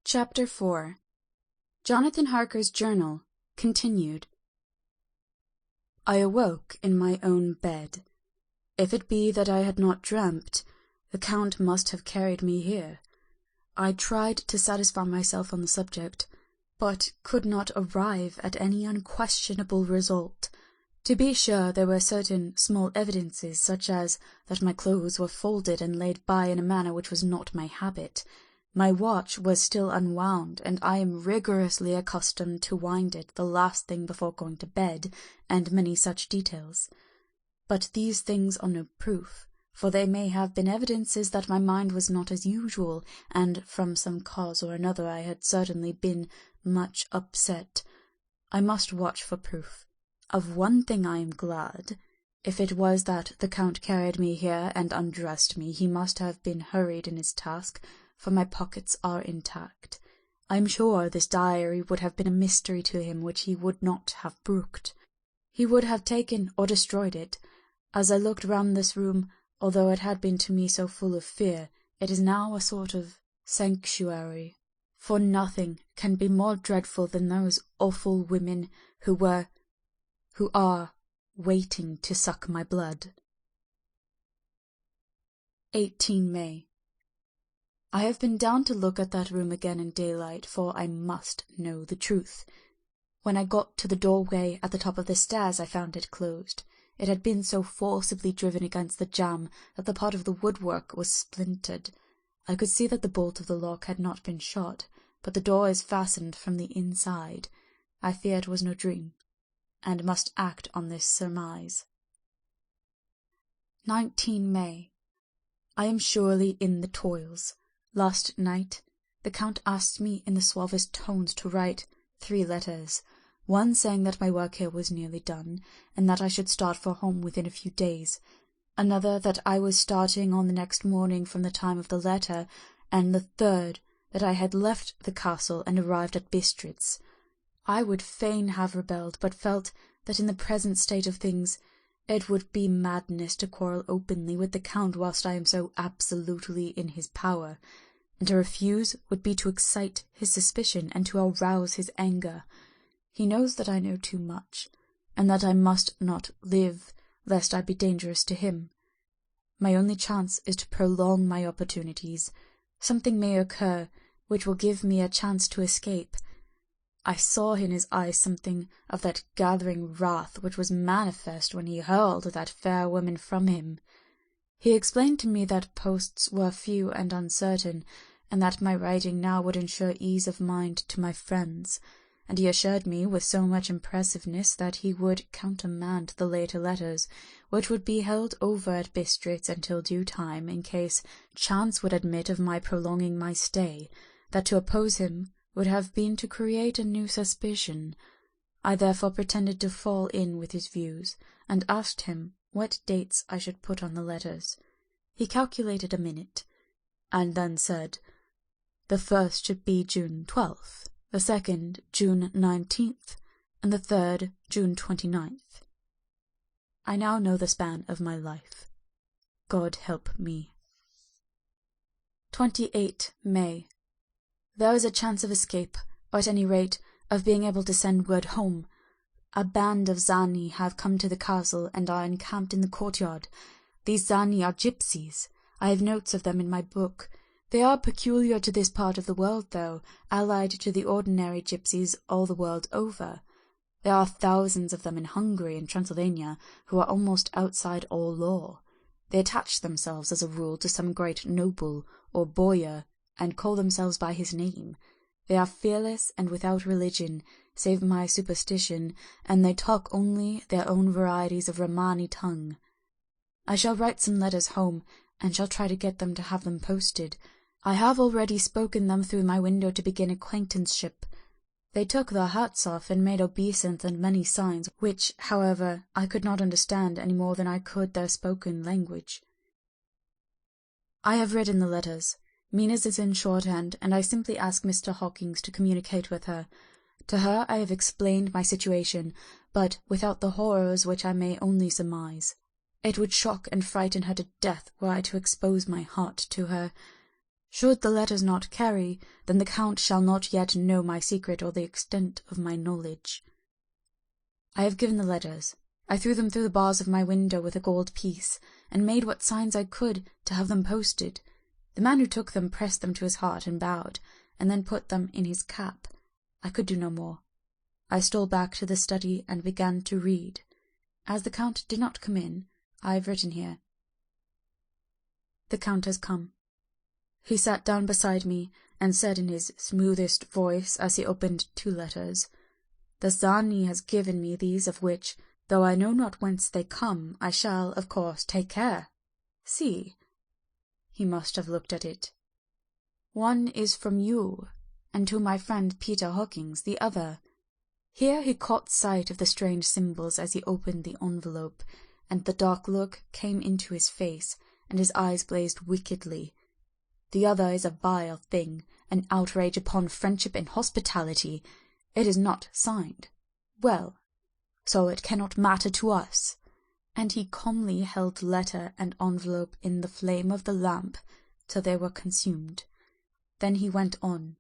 Chapter 4. Jonathan Harker's Journal, continued. I awoke in my own bed. If it be that I had not dreamt, the Count must have carried me here. I tried to satisfy myself on the subject, but could not arrive at any unquestionable result. To be sure, there were certain small evidences, such as that my clothes were folded and laid by in a manner which was not my habit. My watch was still unwound, and I am rigorously accustomed to wind it the last thing before going to bed, and many such details. But these things are no proof, for they may have been evidences that my mind was not as usual, and from some cause or another I had certainly been much upset. I must watch for proof. Of one thing I am glad. If it was that the Count carried me here and undressed me, he must have been hurried in his task, for my pockets are intact. I am sure this diary would have been a mystery to him which he would not have brooked. He would have taken or destroyed it. As I looked round this room, although it had been to me so full of fear, it is now a sort of sanctuary. For nothing can be more dreadful than those awful women who are waiting to suck my blood. 18 May. I have been down to look at that room again in daylight, for I must know the truth. When I got to the doorway at the top of the stairs, I found it closed. It had been so forcibly driven against the jamb that the part of the woodwork was splintered. I could see that the bolt of the lock had not been shot, but the door is fastened from the inside. I fear it was no dream, and must act on this surmise. 19 May. I am surely in the toils. Last night the Count asked me in the suavest tones to write 3 letters, one saying that my work here was nearly done, and that I should start for home within a few days, another that I was starting on the next morning from the time of the letter, and the third that I had left the castle and arrived at Bistritz. I would fain have rebelled, but felt that in the present state of things it would be madness to quarrel openly with the Count whilst I am so absolutely in his power, and to refuse would be to excite his suspicion and to arouse his anger. He knows that I know too much, and that I must not live, lest I be dangerous to him. My only chance is to prolong my opportunities. Something may occur which will give me a chance to escape. I saw in his eyes something of that gathering wrath which was manifest when he hurled that fair woman from him. He explained to me that posts were few and uncertain, and that my writing now would ensure ease of mind to my friends, and he assured me with so much impressiveness that he would countermand the later letters, which would be held over at Bistritz until due time, in case chance would admit of my prolonging my stay, that to oppose him would have been to create a new suspicion. I therefore pretended to fall in with his views, and asked him what dates I should put on the letters. He calculated a minute, and then said, the first should be June 12th, the second June 19th, and the third June 29th. I now know the span of my life. God help me. 28 May. There is a chance of escape, or at any rate of being able to send word home. A band of Zani have come to the castle and are encamped in the courtyard. These Zani are gypsies. I have notes of them in my book. They are peculiar to this part of the world, though, allied to the ordinary gypsies all the world over. There are thousands of them in Hungary and Transylvania, who are almost outside all law. They attach themselves, as a rule, to some great noble or boyar, and call themselves by his name. They are fearless and without religion, save my superstition, and they talk only their own varieties of Romani tongue. I shall write some letters home, and shall try to get them to have them posted. I have already spoken them through my window to begin acquaintanceship. They took their hats off and made obeisance and many signs, which, however, I could not understand any more than I could their spoken language. I have written the letters. Mina's is in shorthand, and I simply ask Mr. Hawkins to communicate with her. To her I have explained my situation, but without the horrors which I may only surmise. It would shock and frighten her to death were I to expose my heart to her. Should the letters not carry, then the Count shall not yet know my secret or the extent of my knowledge. I have given the letters. I threw them through the bars of my window with a gold piece, and made what signs I could to have them posted. The man who took them pressed them to his heart and bowed, and then put them in his cap. I could do no more. I stole back to the study and began to read. As the Count did not come in, I have written here. The Count has come. He sat down beside me and said in his smoothest voice as he opened 2 letters, "The Zani has given me these, of which, though I know not whence they come, I shall, of course, take care. See." He must have looked at it. "One is from you, and to my friend Peter Hawkins, the other." Here he caught sight of the strange symbols as he opened the envelope, and the dark look came into his face, and his eyes blazed wickedly. "The other is a vile thing, an outrage upon friendship and hospitality. It is not signed. Well, so it cannot matter to us." And he calmly held letter and envelope in the flame of the lamp till they were consumed. Then he went on.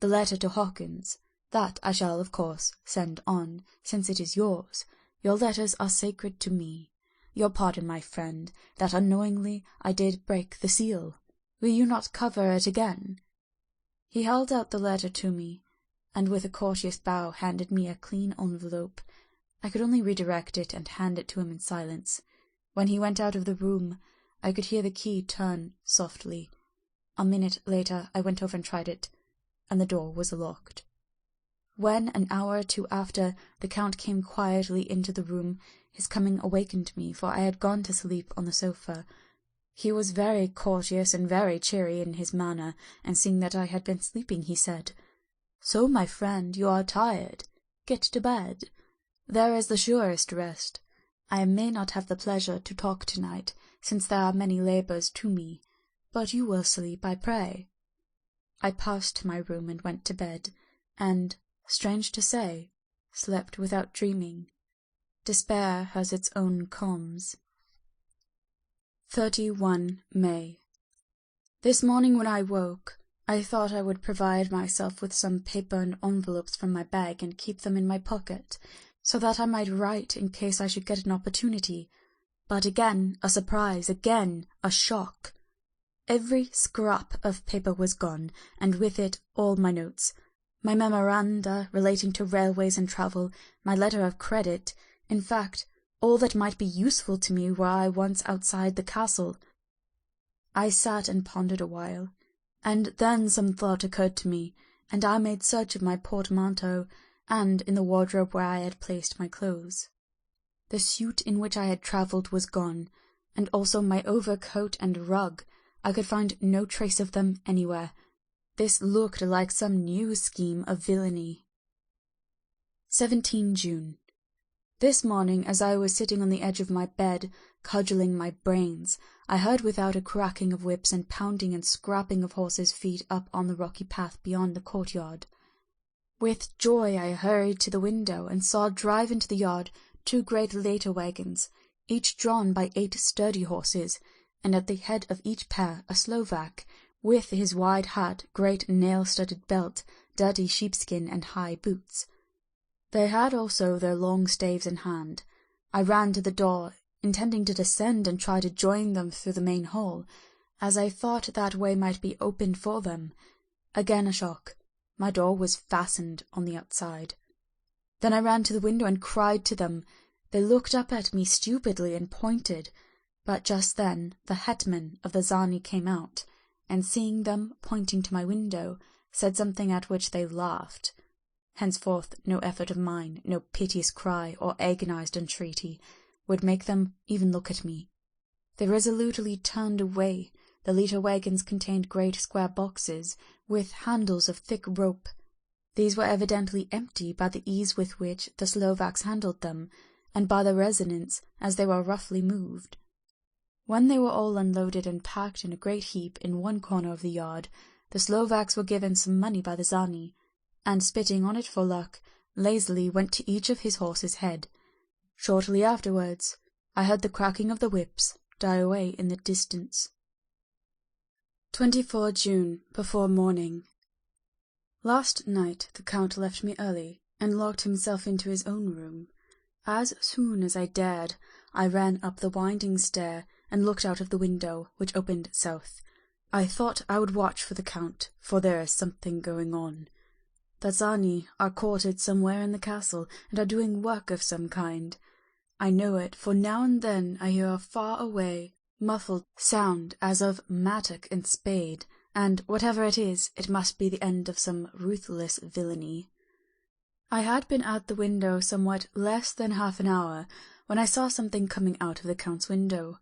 "The letter to Hawkins, that I shall, of course, send on, since it is yours. Your letters are sacred to me. Your pardon, my friend, that unknowingly I did break the seal. Will you not cover it again?" He held out the letter to me, and with a courteous bow handed me a clean envelope. I could only redirect it and hand it to him in silence. When he went out of the room, I could hear the key turn softly. A minute later I went over and tried it, and the door was locked. When, an hour or 2 after, the Count came quietly into the room, his coming awakened me, for I had gone to sleep on the sofa. He was very courteous and very cheery in his manner, and seeing that I had been sleeping, he said, "So, my friend, you are tired. Get to bed. There is the surest rest. I may not have the pleasure to talk tonight, since there are many labours to me, but you will sleep, I pray." I passed to my room and went to bed, and, strange to say, slept without dreaming. Despair has its own calms. 31 May. This morning when I woke, I thought I would provide myself with some paper and envelopes from my bag and keep them in my pocket, so that I might write in case I should get an opportunity. But again a surprise, again a shock. Every scrap of paper was gone, and with it all my notes, my memoranda relating to railways and travel, my letter of credit, in fact, all that might be useful to me were I once outside the castle. I sat and pondered a while, and then some thought occurred to me, and I made search of my portmanteau, and in the wardrobe where I had placed my clothes. The suit in which I had travelled was gone, and also my overcoat and rug. I could find no trace of them anywhere. This looked like some new scheme of villainy. 17 June. This morning, as I was sitting on the edge of my bed, cudgelling my brains, I heard without a cracking of whips and pounding and scrapping of horses' feet up on the rocky path beyond the courtyard. With joy I hurried to the window, and saw drive into the yard 2 great later wagons, each drawn by 8 sturdy horses, and at the head of each pair a Slovak, with his wide hat, great nail-studded belt, dirty sheepskin, and high boots. They had also their long staves in hand. I ran to the door, intending to descend and try to join them through the main hall, as I thought that way might be opened for them. Again a shock. My door was fastened on the outside. Then I ran to the window and cried to them. They looked up at me stupidly and pointed, but just then the hetman of the Zani came out, and seeing them pointing to my window, said something at which they laughed. Henceforth no effort of mine, no piteous cry or agonized entreaty, would make them even look at me. They resolutely turned away. The later wagons contained great square boxes, with handles of thick rope. These were evidently empty by the ease with which the Slovaks handled them, and by the resonance as they were roughly moved. When they were all unloaded and packed in a great heap in one corner of the yard, the Slovaks were given some money by the Zani, and spitting on it for luck, lazily went to each of his horse's head. Shortly afterwards, I heard the cracking of the whips die away in the distance. 24 June, before morning. Last night the Count left me early, and locked himself into his own room. As soon as I dared, I ran up the winding stair, and looked out of the window, which opened south. I thought I would watch for the Count, for there is something going on. The Zani are quartered somewhere in the castle, and are doing work of some kind. I know it, for now and then I hear a far-away, muffled sound as of mattock and spade, and whatever it is, it must be the end of some ruthless villainy. I had been at the window somewhat less than half an hour, when I saw something coming out of the Count's window.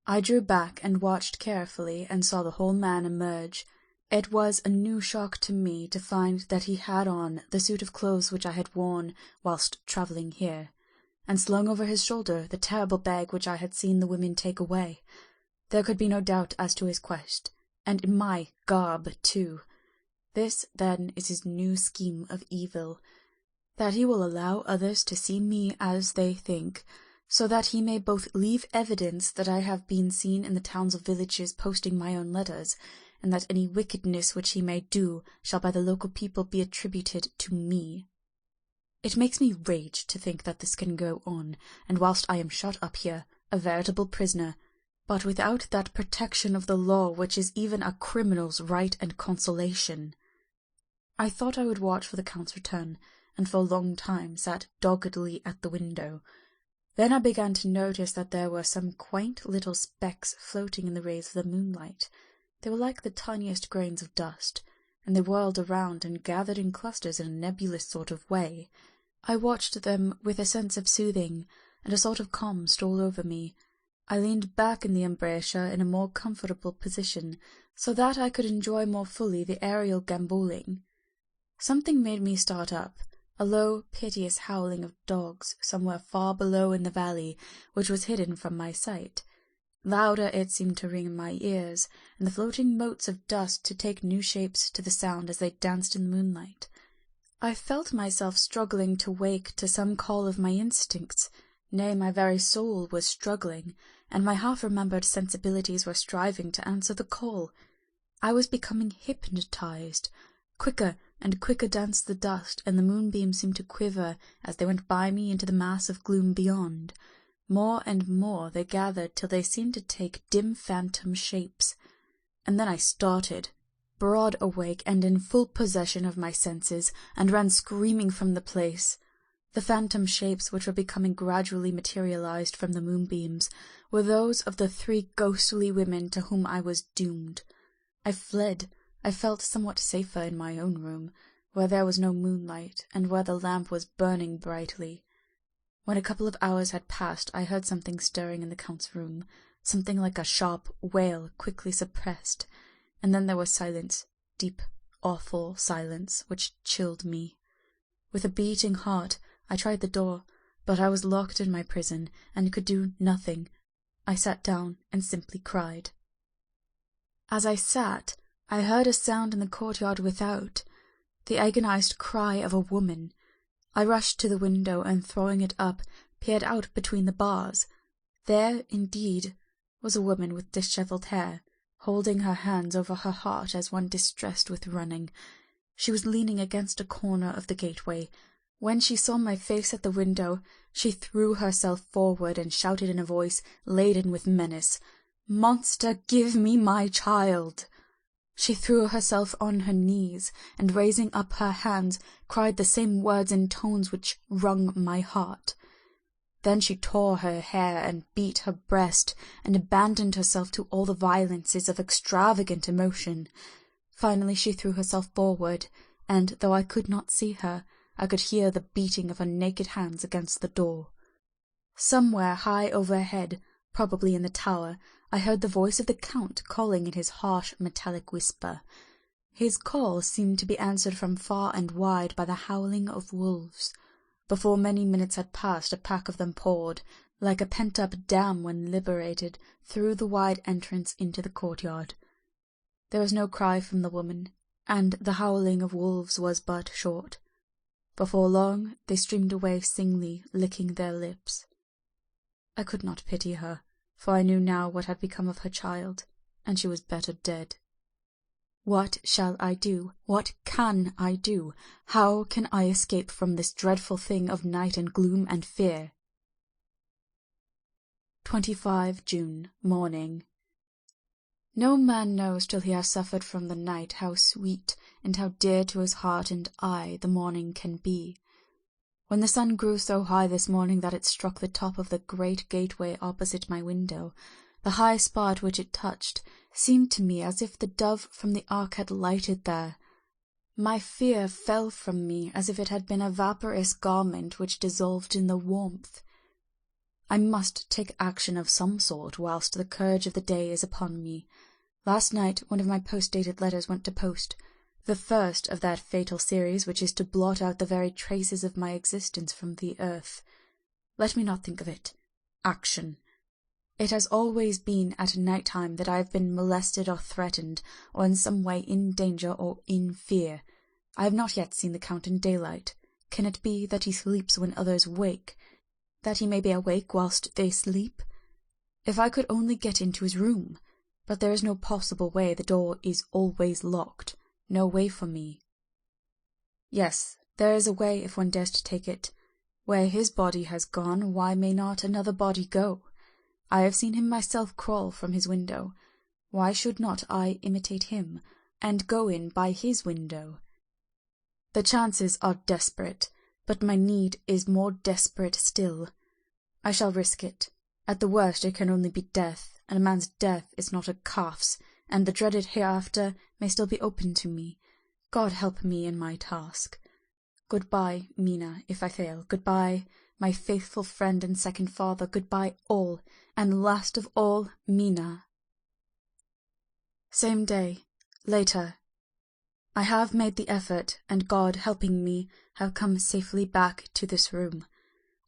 I drew back and watched carefully, and saw the whole man emerge. It was a new shock to me to find that he had on the suit of clothes which I had worn whilst travelling here, and slung over his shoulder the terrible bag which I had seen the women take away. There could be no doubt as to his quest, and in my garb too. This, then, is his new scheme of evil, that he will allow others to see me as they think, so that he may both leave evidence that I have been seen in the towns or villages posting my own letters, and that any wickedness which he may do shall by the local people be attributed to me. It makes me rage to think that this can go on, and whilst I am shut up here, a veritable prisoner, but without that protection of the law which is even a criminal's right and consolation. I thought I would watch for the Count's return, and for a long time sat doggedly at the window. Then I began to notice that there were some quaint little specks floating in the rays of the moonlight. They were like the tiniest grains of dust, and they whirled around and gathered in clusters in a nebulous sort of way. I watched them with a sense of soothing, and a sort of calm stole over me. I leaned back in the embrasure in a more comfortable position, so that I could enjoy more fully the aerial gambolling. Something made me start up, a low, piteous howling of dogs somewhere far below in the valley, which was hidden from my sight. Louder it seemed to ring in my ears, and the floating motes of dust to take new shapes to the sound as they danced in the moonlight. I felt myself struggling to wake to some call of my instincts, nay, my very soul was struggling, and my half-remembered sensibilities were striving to answer the call. I was becoming hypnotized. Quicker and quicker danced the dust, and the moonbeams seemed to quiver as they went by me into the mass of gloom beyond. More and more they gathered till they seemed to take dim phantom shapes. And then I started, broad awake and in full possession of my senses, and ran screaming from the place. The phantom shapes which were becoming gradually materialized from the moonbeams were those of the 3 ghostly women to whom I was doomed. I fled. I felt somewhat safer in my own room, where there was no moonlight, and where the lamp was burning brightly. When a couple of hours had passed, I heard something stirring in the Count's room, something like a sharp wail quickly suppressed, and then there was silence, deep, awful silence, which chilled me. With a beating heart, I tried the door, but I was locked in my prison, and could do nothing. I sat down and simply cried. As I sat, I heard a sound in the courtyard without, the agonized cry of a woman. I rushed to the window, and throwing it up, peered out between the bars. There, indeed, was a woman with dishevelled hair, holding her hands over her heart as one distressed with running. She was leaning against a corner of the gateway. When she saw my face at the window, she threw herself forward and shouted in a voice laden with menace, "Monster, give me my child!" She threw herself on her knees, and raising up her hands, cried the same words in tones which wrung my heart. Then she tore her hair and beat her breast, and abandoned herself to all the violences of extravagant emotion. Finally she threw herself forward, and, though I could not see her, I could hear the beating of her naked hands against the door. Somewhere high overhead, probably in the tower, I heard the voice of the Count calling in his harsh metallic whisper. His call seemed to be answered from far and wide by the howling of wolves. Before many minutes had passed, a pack of them poured, like a pent-up dam when liberated, through the wide entrance into the courtyard. There was no cry from the woman, and the howling of wolves was but short. Before long they streamed away singly, licking their lips. I could not pity her, for I knew now what had become of her child, and she was better dead What shall I do? What can I do? How can I escape from this dreadful thing of night and gloom and fear? 25 June, morning. No man knows till he has suffered from the night how sweet and how dear to his heart and eye the morning can be. When the sun grew so high this morning that it struck the top of the great gateway opposite my window, the high spot which it touched seemed to me as if the dove from the ark had lighted there. My fear fell from me as if it had been a vaporous garment which dissolved in the warmth. I must take action of some sort whilst the courage of the day is upon me. Last night one of my post-dated letters went to post, the first of that fatal series which is to blot out the very traces of my existence from the earth. Let me not think of it. Action. It has always been at night-time that I have been molested or threatened, or in some way in danger or in fear. I have not yet seen the Count in daylight. Can it be that he sleeps when others wake, that he may be awake whilst they sleep? If I could only get into his room! But there is no possible way, the door is always locked. No way for me. Yes, there is a way if one dares to take it. Where his body has gone, why may not another body go? I have seen him myself crawl from his window. Why should not I imitate him, and go in by his window? The chances are desperate, but my need is more desperate still. I shall risk it. At the worst it can only be death, and a man's death is not a calf's, and the dreaded hereafter may still be open to me. God help me in my task. Goodbye, Mina, if I fail. Goodbye, my faithful friend and second father. Goodbye, all, and last of all, Mina. Same day. Later. I have made the effort, and God helping me, have come safely back to this room.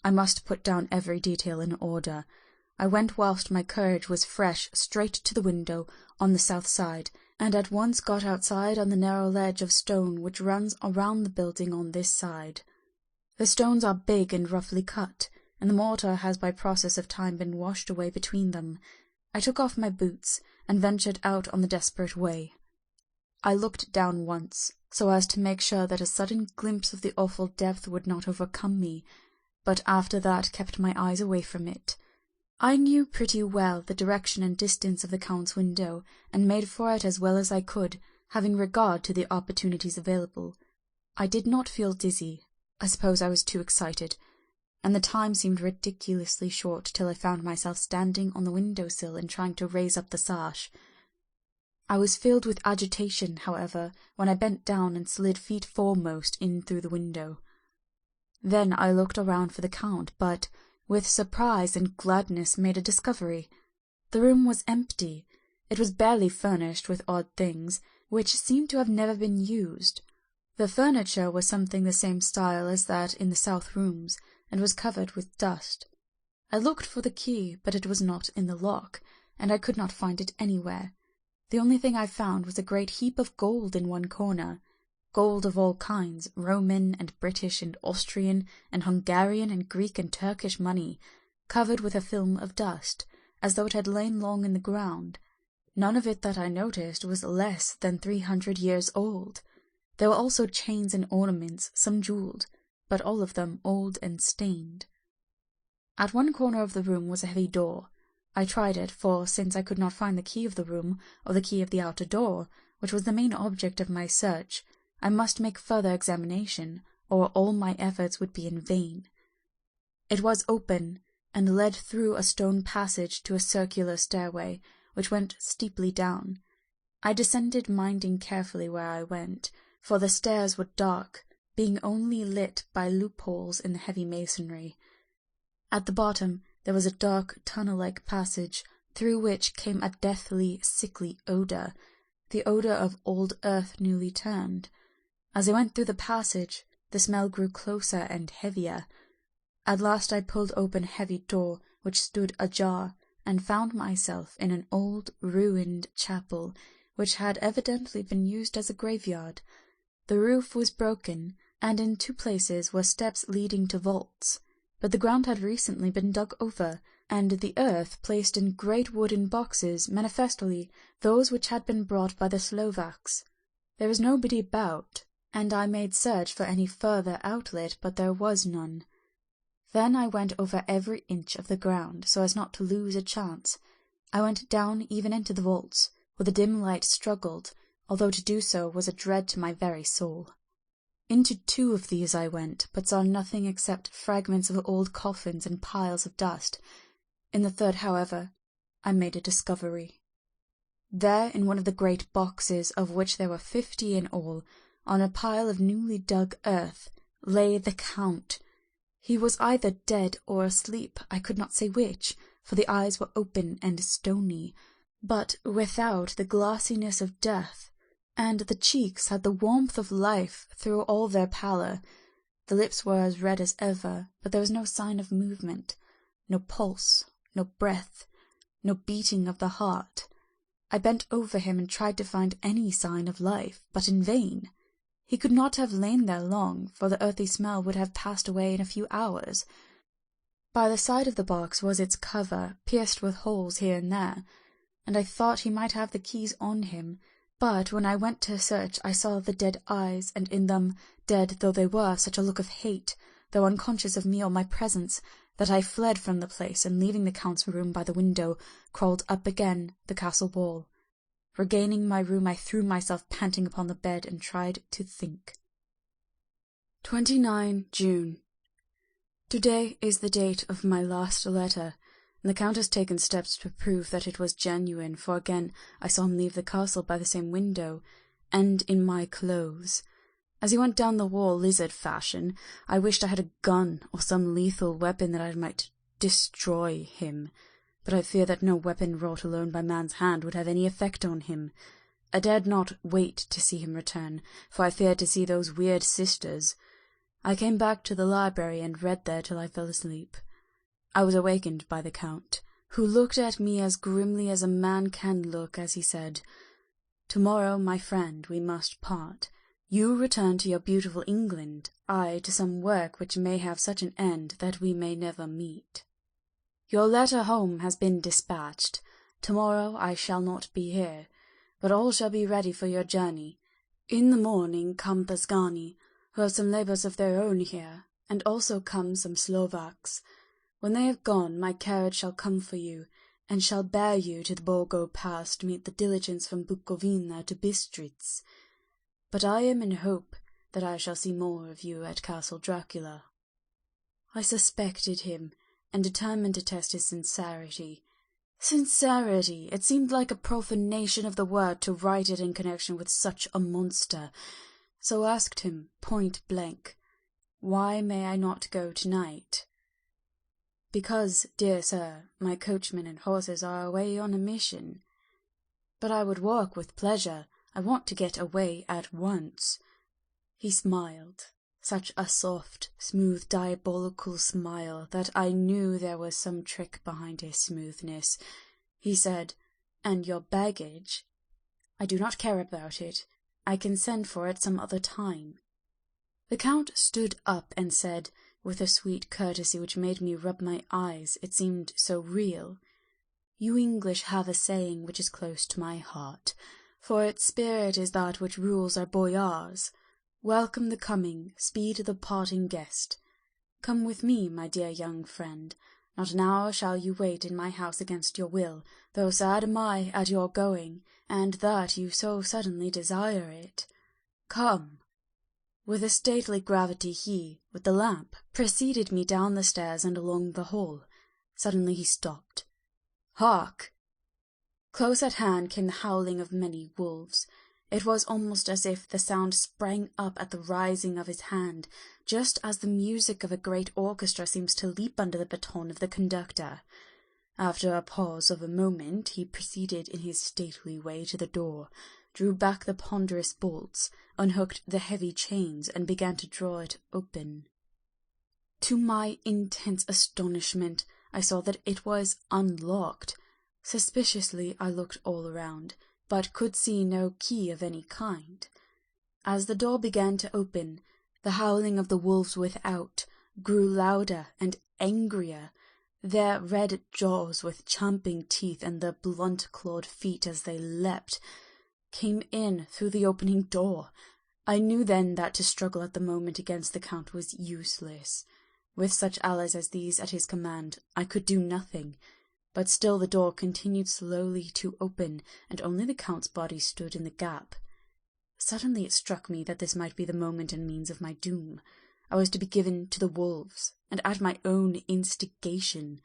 I must put down every detail in order. I went whilst my courage was fresh straight to the window on the south side, and at once got outside on the narrow ledge of stone which runs around the building on this side. The stones are big and roughly cut, and the mortar has by process of time been washed away between them. I took off my boots, and ventured out on the desperate way. I looked down once, so as to make sure that a sudden glimpse of the awful depth would not overcome me, but after that kept my eyes away from it. I knew pretty well the direction and distance of the Count's window, and made for it as well as I could, having regard to the opportunities available. I did not feel dizzy. I suppose I was too excited, and the time seemed ridiculously short till I found myself standing on the window-sill and trying to raise up the sash. I was filled with agitation, however, when I bent down and slid feet foremost in through the window. Then I looked around for the Count, but, with surprise and gladness, made a discovery. The room was empty. It was barely furnished with odd things, which seemed to have never been used. The furniture was something the same style as that in the south rooms, and was covered with dust. I looked for the key, but it was not in the lock, and I could not find it anywhere. The only thing I found was a great heap of gold in one corner. Gold of all kinds, Roman and British and Austrian and Hungarian and Greek and Turkish money, covered with a film of dust, as though it had lain long in the ground. None of it that I noticed was less than 300 years old. There were also chains and ornaments, some jewelled, but all of them old and stained. At one corner of the room was a heavy door. I tried it, for since I could not find the key of the room, or the key of the outer door, which was the main object of my search, I must make further examination, or all my efforts would be in vain. It was open, and led through a stone passage to a circular stairway, which went steeply down. I descended, minding carefully where I went, for the stairs were dark, being only lit by loopholes in the heavy masonry. At the bottom there was a dark tunnel-like passage, through which came a deathly, sickly odour, the odour of old earth newly turned. As I went through the passage, the smell grew closer and heavier. At last I pulled open a heavy door, which stood ajar, and found myself in an old, ruined chapel, which had evidently been used as a graveyard. The roof was broken, and in 2 places were steps leading to vaults, but the ground had recently been dug over, and the earth placed in great wooden boxes, manifestly those which had been brought by the Slovaks. There was nobody about, and I made search for any further outlet, but there was none. Then I went over every inch of the ground, so as not to lose a chance. I went down even into the vaults, where the dim light struggled, although to do so was a dread to my very soul. Into 2 of these I went, but saw nothing except fragments of old coffins and piles of dust. In the 3rd, however, I made a discovery. There, in one of the great boxes, of which there were 50 in all, on a pile of newly dug earth, lay the Count. He was either dead or asleep, I could not say which, for the eyes were open and stony, but without the glassiness of death, and the cheeks had the warmth of life through all their pallor. The lips were as red as ever, but there was no sign of movement, no pulse, no breath, no beating of the heart. I bent over him and tried to find any sign of life, but in vain. He could not have lain there long, for the earthy smell would have passed away in a few hours. By the side of the box was its cover, pierced with holes here and there, and I thought he might have the keys on him, but when I went to search I saw the dead eyes, and in them, dead though they were, such a look of hate, though unconscious of me or my presence, that I fled from the place, and leaving the Count's room by the window, crawled up again the castle wall. Regaining my room, I threw myself panting upon the bed and tried to think. 29 June. Today is the date of my last letter, and the Count has taken steps to prove that it was genuine, for again I saw him leave the castle by the same window, and in my clothes. As he went down the wall lizard fashion, I wished I had a gun or some lethal weapon that I might destroy him, but I fear that no weapon wrought alone by man's hand would have any effect on him. I dared not wait to see him return, for I feared to see those weird sisters. I came back to the library and read there till I fell asleep. I was awakened by the Count, who looked at me as grimly as a man can look as he said, "Tomorrow, my friend, we must part. You return to your beautiful England, I to some work which may have such an end that we may never meet. Your letter home has been dispatched. Tomorrow I shall not be here, but all shall be ready for your journey. In the morning come Pasgani, who have some labours of their own here, and also come some Slovaks. When they have gone, my carriage shall come for you, and shall bear you to the Borgo Pass to meet the diligence from Bukovina to Bistritz. But I am in hope that I shall see more of you at Castle Dracula." I suspected him, and determined to test his sincerity. Sincerity! It seemed like a profanation of the word to write it in connection with such a monster, so asked him point blank, "Why may I not go tonight?" "Because, dear sir, my coachman and horses are away on a mission." "But I would walk with pleasure. I want to get away at once." He smiled, such a soft, smooth, diabolical smile that I knew there was some trick behind his smoothness. He said, "And your baggage?" "I do not care about it. I can send for it some other time." The Count stood up and said, with a sweet courtesy which made me rub my eyes, it seemed so real, "You English have a saying which is close to my heart, for its spirit is that which rules our boyars. Welcome the coming, speed the parting guest. Come with me, my dear young friend. Not an hour shall you wait in my house against your will, though sad am I at your going, and that you so suddenly desire it. Come." With a stately gravity he, with the lamp, preceded me down the stairs and along the hall. Suddenly he stopped. "Hark!" Close at hand came the howling of many wolves. It was almost as if the sound sprang up at the rising of his hand, just as the music of a great orchestra seems to leap under the baton of the conductor. After a pause of a moment, he proceeded in his stately way to the door, drew back the ponderous bolts, unhooked the heavy chains, and began to draw it open. To my intense astonishment, I saw that it was unlocked. Suspiciously I looked all around, but could see no key of any kind. As the door began to open, the howling of the wolves without grew louder and angrier. Their red jaws with champing teeth and their blunt-clawed feet as they leapt came in through the opening door. I knew then that to struggle at the moment against the Count was useless. With such allies as these at his command, I could do nothing. But still the door continued slowly to open, and only the Count's body stood in the gap. Suddenly it struck me that this might be the moment and means of my doom. I was to be given to the wolves, and at my own instigation.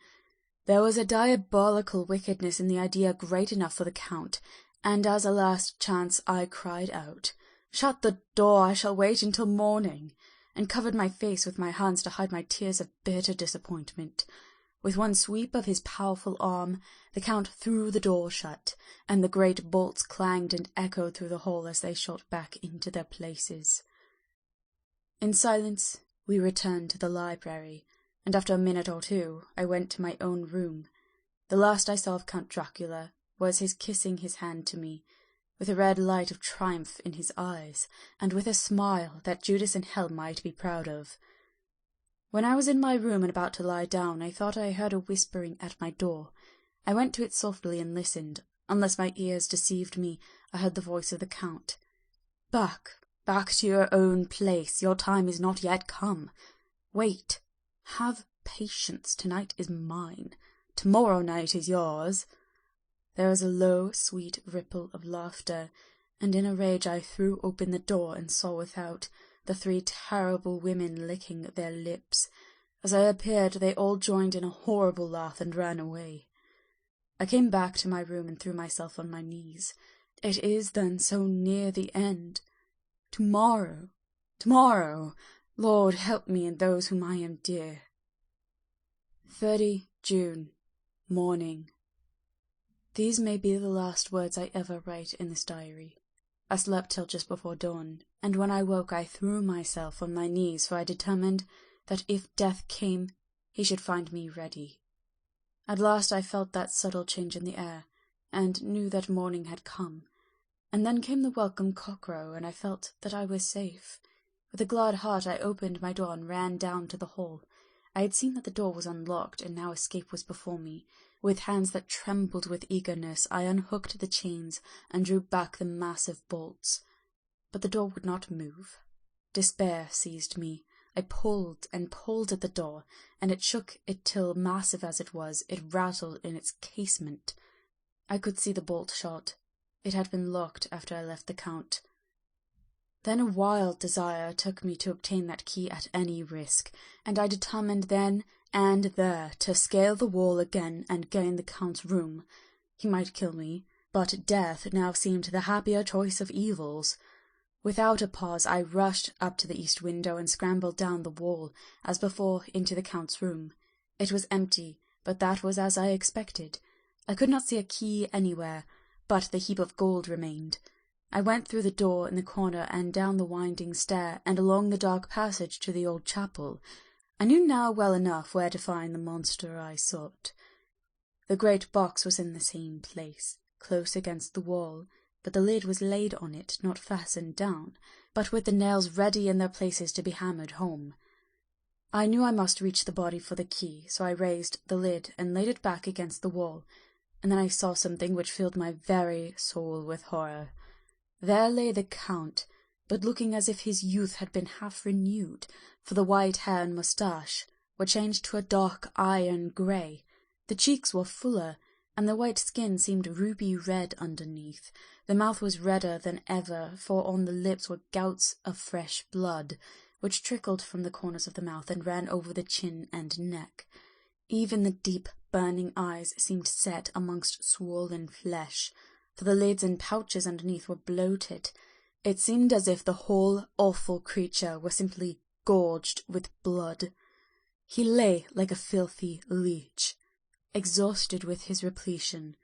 There was a diabolical wickedness in the idea great enough for the Count, and as a last chance I cried out, "Shut the door, I shall wait until morning," and covered my face with my hands to hide my tears of bitter disappointment. With one sweep of his powerful arm, the Count threw the door shut, and the great bolts clanged and echoed through the hall as they shot back into their places. In silence, we returned to the library, and after a minute or two, I went to my own room. The last I saw of Count Dracula was his kissing his hand to me, with a red light of triumph in his eyes, and with a smile that Judas in hell might be proud of. When I was in my room and about to lie down, I thought I heard a whispering at my door. I went to it softly and listened. Unless my ears deceived me, I heard the voice of the Count. Back to your own place. Your time is not yet come. Wait. Have patience. Tonight is mine. Tomorrow night is yours." There was a low, sweet ripple of laughter, and in a rage I threw open the door and saw without the 3 terrible women licking their lips. As I appeared, they all joined in a horrible laugh and ran away. I came back to my room and threw myself on my knees. It is then so near the end. Tomorrow, Lord, help me and those whom I am dear. 30 June, morning. These may be the last words I ever write in this diary. I slept till just before dawn, and when I woke I threw myself on my knees, for I determined that if death came, he should find me ready. At last I felt that subtle change in the air, and knew that morning had come. And then came the welcome cockcrow, and I felt that I was safe. With a glad heart I opened my door and ran down to the hall. I had seen that the door was unlocked, and now escape was before me. With hands that trembled with eagerness, I unhooked the chains and drew back the massive bolts. But the door would not move. Despair seized me. I pulled and pulled at the door, and it shook it till, massive as it was, it rattled in its casement. I could see the bolt shot. It had been locked after I left the Count. Then a wild desire took me to obtain that key at any risk, and I determined then and there to scale the wall again and gain the Count's room. He might kill me, but death now seemed the happier choice of evils. Without a pause I rushed up to the east window and scrambled down the wall, as before, into the Count's room. It was empty, but that was as I expected. I could not see a key anywhere, but the heap of gold remained. I went through the door in the corner and down the winding stair and along the dark passage to the old chapel. I knew now well enough where to find the monster I sought. The great box was in the same place, close against the wall, but the lid was laid on it, not fastened down, but with the nails ready in their places to be hammered home. I knew I must reach the body for the key, so I raised the lid and laid it back against the wall, and then I saw something which filled my very soul with horror. There lay the Count, but looking as if his youth had been half renewed, for the white hair and moustache were changed to a dark iron grey. The cheeks were fuller, and the white skin seemed ruby red underneath. The mouth was redder than ever, for on the lips were gouts of fresh blood, which trickled from the corners of the mouth and ran over the chin and neck. Even the deep, burning eyes seemed set amongst swollen flesh, for the lids and pouches underneath were bloated. It seemed as if the whole awful creature were simply gorged with blood. He lay like a filthy leech, exhausted with his repletion.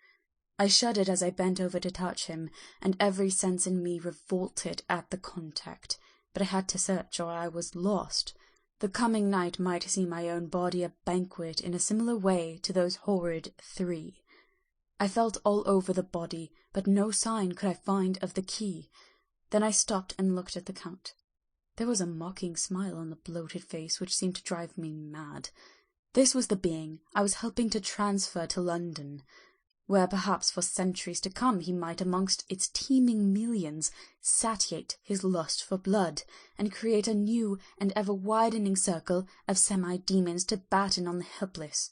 I shuddered as I bent over to touch him, and every sense in me revolted at the contact, but I had to search or I was lost. The coming night might see my own body a banquet in a similar way to those horrid 3. I felt all over the body, but no sign could I find of the key. Then I stopped and looked at the Count. There was a mocking smile on the bloated face which seemed to drive me mad. This was the being I was helping to transfer to London, where perhaps for centuries to come he might amongst its teeming millions satiate his lust for blood, and create a new and ever-widening circle of semi-demons to batten on the helpless.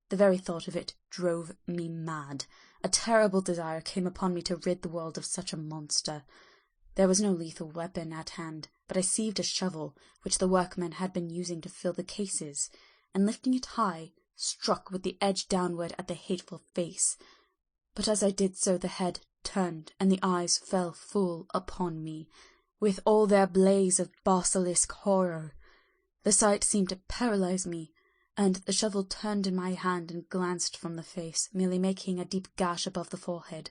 The very thought of it drove me mad. A terrible desire came upon me to rid the world of such a monster. There was no lethal weapon at hand, but I seized a shovel, which the workmen had been using to fill the cases, and lifting it high, struck with the edge downward at the hateful face. But as I did so the head turned, and the eyes fell full upon me, with all their blaze of basilisk horror. The sight seemed to paralyze me, and the shovel turned in my hand and glanced from the face, merely making a deep gash above the forehead.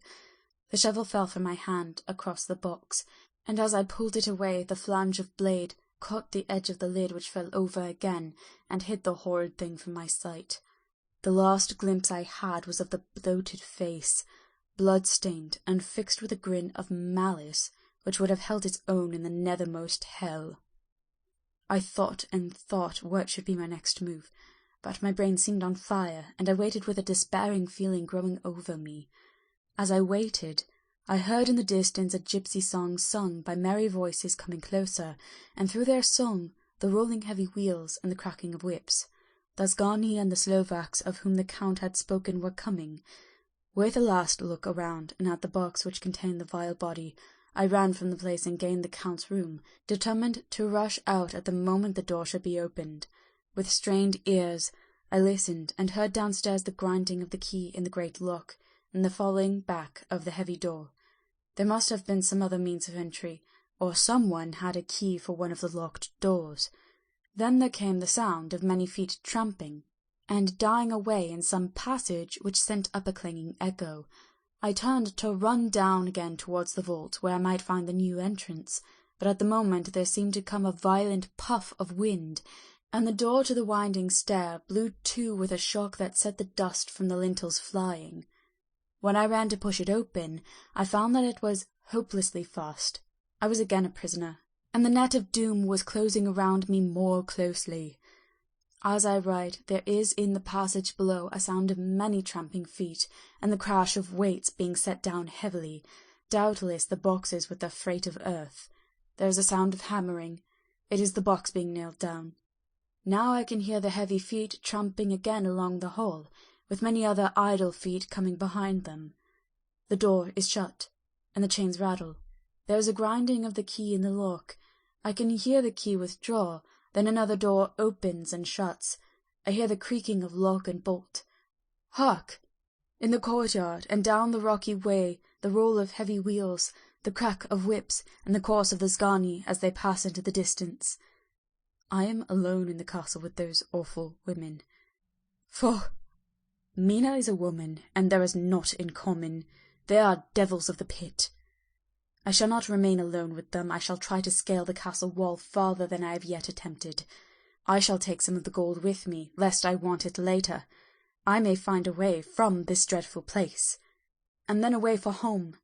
The shovel fell from my hand across the box, and as I pulled it away the flange of blade caught the edge of the lid, which fell over again and hid the horrid thing from my sight. The last glimpse I had was of the bloated face, blood-stained and fixed with a grin of malice which would have held its own in the nethermost hell. I thought and thought what should be my next move, but my brain seemed on fire, and I waited with a despairing feeling growing over me. As I waited, I heard in the distance a gypsy song sung by merry voices coming closer, and through their song the rolling heavy wheels and the cracking of whips. The Zgani and the Slovaks of whom the Count had spoken were coming. With a last look around and at the box which contained the vile body, I ran from the place and gained the Count's room, determined to rush out at the moment the door should be opened. With strained ears, I listened and heard downstairs the grinding of the key in the great lock, and the falling back of the heavy door. There must have been some other means of entry, or someone had a key for one of the locked doors. Then there came the sound of many feet tramping, and dying away in some passage which sent up a clanging echo. I turned to run down again towards the vault, where I might find the new entrance, but at the moment there seemed to come a violent puff of wind, and the door to the winding stair blew to with a shock that set the dust from the lintels flying. When I ran to push it open, I found that it was hopelessly fast. I was again a prisoner, and the net of doom was closing around me more closely. As I write, there is in the passage below a sound of many tramping feet, and the crash of weights being set down heavily, doubtless the boxes with their freight of earth. There is a sound of hammering. It is the box being nailed down. Now I can hear the heavy feet tramping again along the hall, with many other idle feet coming behind them. The door is shut, and the chains rattle. There is a grinding of the key in the lock. I can hear the key withdraw. Then another door opens and shuts. I hear the creaking of lock and bolt. Hark! In the courtyard and down the rocky way, the roll of heavy wheels, the crack of whips, and the course of the Zgani as they pass into the distance. I am alone in the castle with those awful women. For Mina is a woman, and there is naught in common. They are devils of the pit. I shall not remain alone with them. I shall try to scale the castle wall farther than I have yet attempted. I shall take some of the gold with me, lest I want it later. I may find a way from this dreadful place. And then away for home.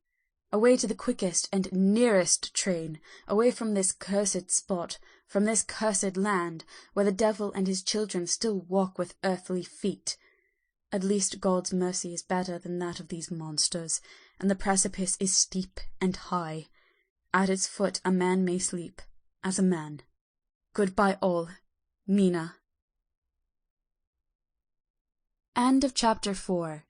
Away to the quickest and nearest train. Away from this cursed spot, from this cursed land, where the devil and his children still walk with earthly feet. At least God's mercy is better than that of these monsters, and the precipice is steep and high. At its foot a man may sleep, as a man. Goodbye all, Mina. End of chapter 4.